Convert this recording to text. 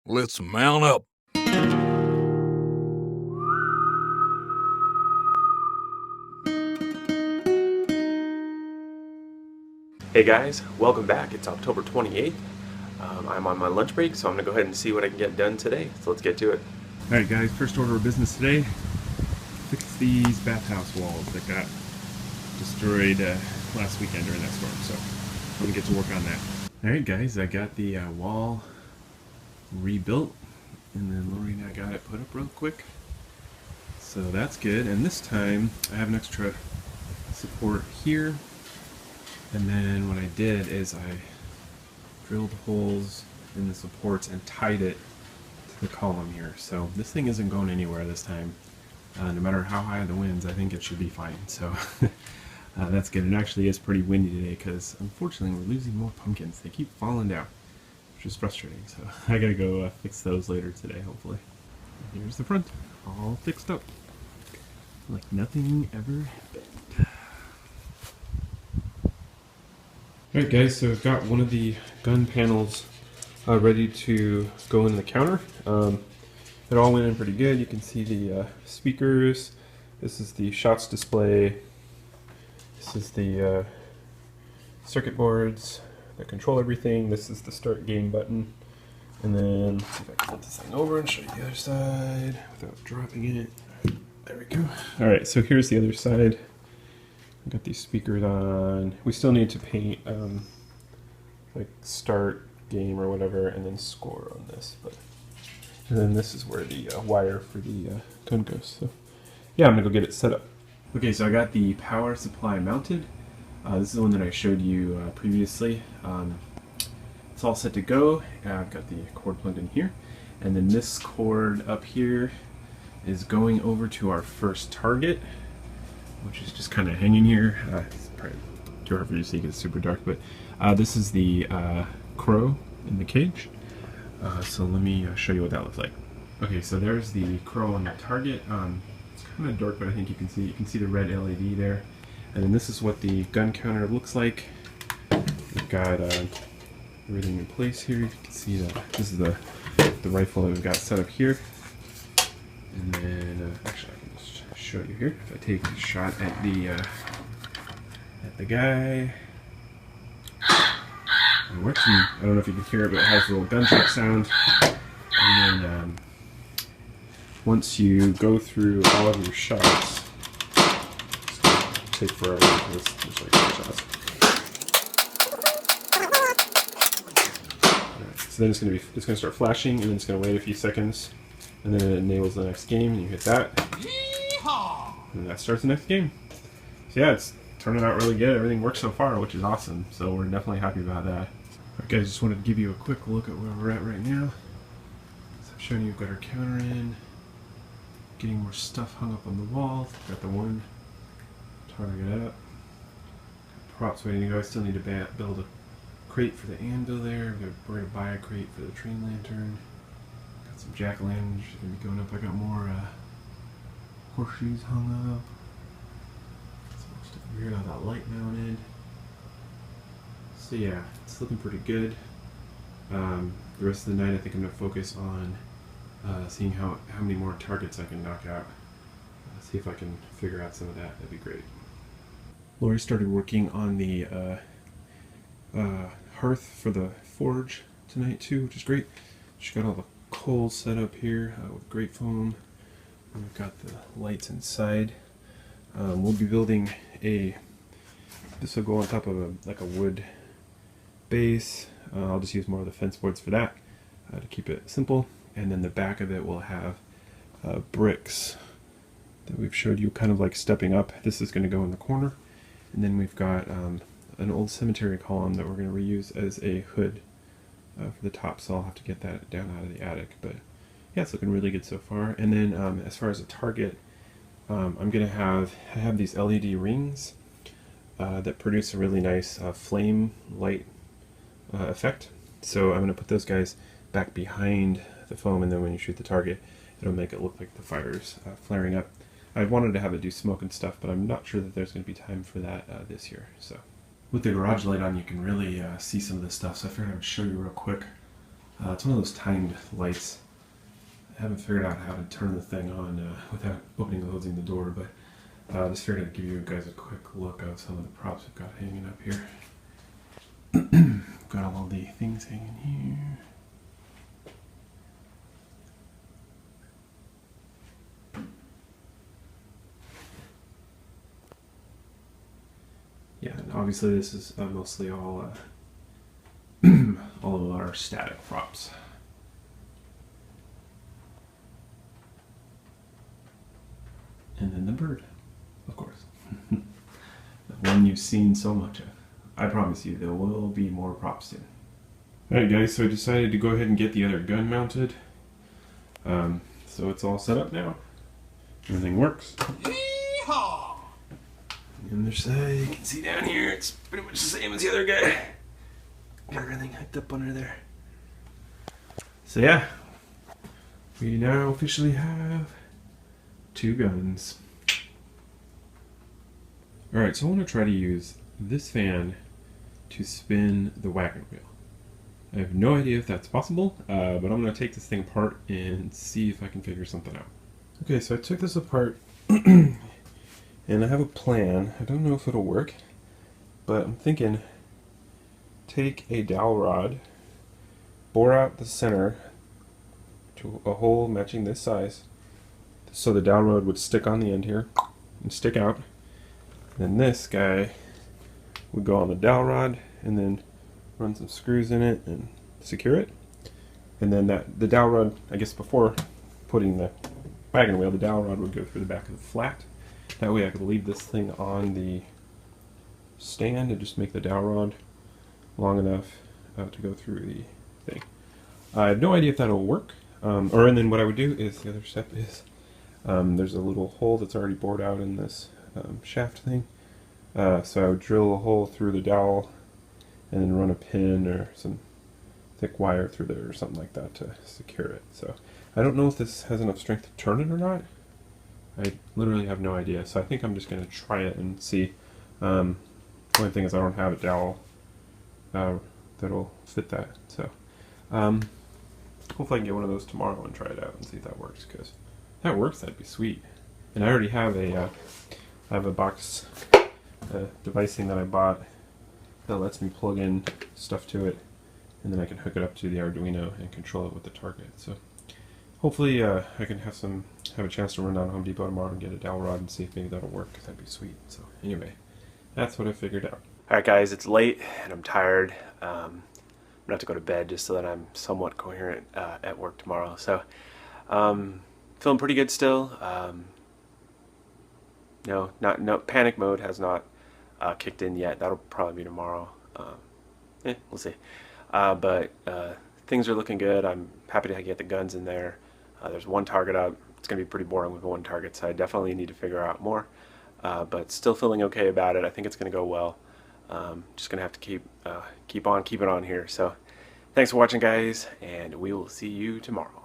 Let's mount up. Hey guys, welcome back. It's October 28th. I'm on my lunch break, so I'm going to go ahead and see what I can get done today. So let's get to it. Alright guys, first order of business today, fix these bathhouse walls that got destroyed last weekend during that storm, so I'm going to get to work on that. Alright guys, I got the wall rebuilt, and then Lori and I got it put up real quick. So that's good, and this time I have an extra support here, and then what I did is I drilled holes in the supports and tied it to the column here. So this thing isn't going anywhere this time. No matter how high the winds, I think it should be fine. So that's good. It actually is pretty windy today because unfortunately we're losing more pumpkins. They keep falling down, which is frustrating. So I gotta go fix those later today, hopefully. And here's the front, all fixed up, like nothing ever happened. Alright guys, so I've got one of the gun panels ready to go in the counter. It all went in pretty good. You can see the speakers. This is the shots display. This is the circuit boards that control everything. This is the start game button. And then, let's see if I can flip this thing over and show you the other side without dropping it. There we go. Alright, so here's the other side. I've got these speakers on. We still need to paint like start game or whatever, and then score on this. And then this is where the wire for the gun goes. So yeah, I'm gonna go get it set up. Okay, so I got the power supply mounted. This is the one that I showed you previously. It's all set to go. I've got the cord plugged in here, and then this cord up here is going over to our first target, which is just kind of hanging here. It's probably too hard for you to see because it's super dark, but this is the crow in the cage. So let me show you what that looks like. Okay, so there's the crow on the target. It's kind of dark, but I think you can see the red LED there. And then this is what the gun counter looks like. We've got everything in place here. You can see that this is the rifle that we've got set up here. And then actually, I can just show you here. If I take a shot at the guy. It works, and I don't know if you can hear it, but it has a little gunshot sound. And then once you go through all of your shots, it's going to take forever because there's like 4 shots. Alright, so then it's going to start flashing, and then it's going to wait a few seconds, and then it enables the next game, and you hit that, and that starts the next game. So yeah, it's turning out really good. Everything works so far, which is awesome. So we're definitely happy about that. Alright guys, just wanted to give you a quick look at where we're at right now. So I'm showing you we've got our counter in, getting more stuff hung up on the wall. Got the one target up. Got props waiting to go. I still need to build a crate for the anvil there. We're going to buy a crate for the train lantern. Got some jack-o'-lanterns going to be going up. I got more horseshoes hung up. Weird how that light mounted. So yeah, it's looking pretty good. The rest of the night I think I'm going to focus on seeing how many more targets I can knock out. See if I can figure out some of that. That'd be great. Lori started working on the hearth for the forge tonight too, which is great. She got all the coals set up here with grate foam. And we've got the lights inside. We'll be building this will go on top of a wood base. I'll just use more of the fence boards for that to keep it simple. And then the back of it will have bricks that we've showed you kind of like stepping up. This is going to go in the corner. And then we've got an old cemetery column that we're going to reuse as a hood for the top. So I'll have to get that down out of the attic. But yeah, it's looking really good so far. And then as far as a target, I'm going to have these LED rings that produce a really nice flame light effect. So I'm going to put those guys back behind the foam, and then when you shoot the target, it'll make it look like the fire's flaring up. I wanted to have it do smoke and stuff, but I'm not sure that there's going to be time for that this year. So with the garage light on, you can really see some of this stuff, so I figured I would show you real quick. It's one of those timed lights. I haven't figured out how to turn the thing on without opening and closing the door, but just figured I'd give you guys a quick look of some of the props we've got hanging up here. Got all the things hanging here. Yeah, and obviously this is mostly all all of our static props. And then the bird, of course. The one you've seen so much of. I promise you there will be more props soon. Alright guys, so I decided to go ahead and get the other gun mounted. So it's all set up now. Everything works. Yeehaw! On the other side, you can see down here, it's pretty much the same as the other guy. Got everything hooked up under there. So yeah, we now officially have 2 guns. Alright, so I want to try to use this fan to spin the wagon wheel. I have no idea if that's possible, but I'm going to take this thing apart and see if I can figure something out. Okay, so I took this apart and I have a plan. I don't know if it'll work, but I'm thinking take a dowel rod, bore out the center to a hole matching this size, so the dowel rod would stick on the end here and stick out. Then this guy would go on the dowel rod and then run some screws in it and secure it. And then the dowel rod, I guess before putting the wagon wheel, the dowel rod would go through the back of the flat. That way I could leave this thing on the stand and just make the dowel rod long enough to go through the thing. I have no idea if that'll work. And then what I would do is, the other step is, there's a little hole that's already bored out in this shaft thing. So I would drill a hole through the dowel and then run a pin or some thick wire through there or something like that to secure it. So I don't know if this has enough strength to turn it or not. I literally have no idea. So I think I'm just going to try it and see. The only thing is I don't have a dowel that'll fit that. So hopefully I can get one of those tomorrow and try it out and see if that works. Because if that works, that'd be sweet. And I already have I have a box device thing that I bought that lets me plug in stuff to it, and then I can hook it up to the Arduino and control it with the target. So hopefully I can have a chance to run down to Home Depot tomorrow and get a dowel rod and see if maybe that'll work, because that'd be sweet. So anyway, that's what I figured out. Alright guys, it's late and I'm tired. I'm going to have to go to bed just so that I'm somewhat coherent at work tomorrow. So feeling pretty good still. No panic mode has not kicked in yet. That'll probably be tomorrow. We'll see. But things are looking good. I'm happy to get the guns in there. There's one target up. It's going to be pretty boring with one target, so I definitely need to figure out more. But still feeling okay about it. I think it's going to go well. Just going to have to keep on keeping on here. So thanks for watching, guys, and we will see you tomorrow.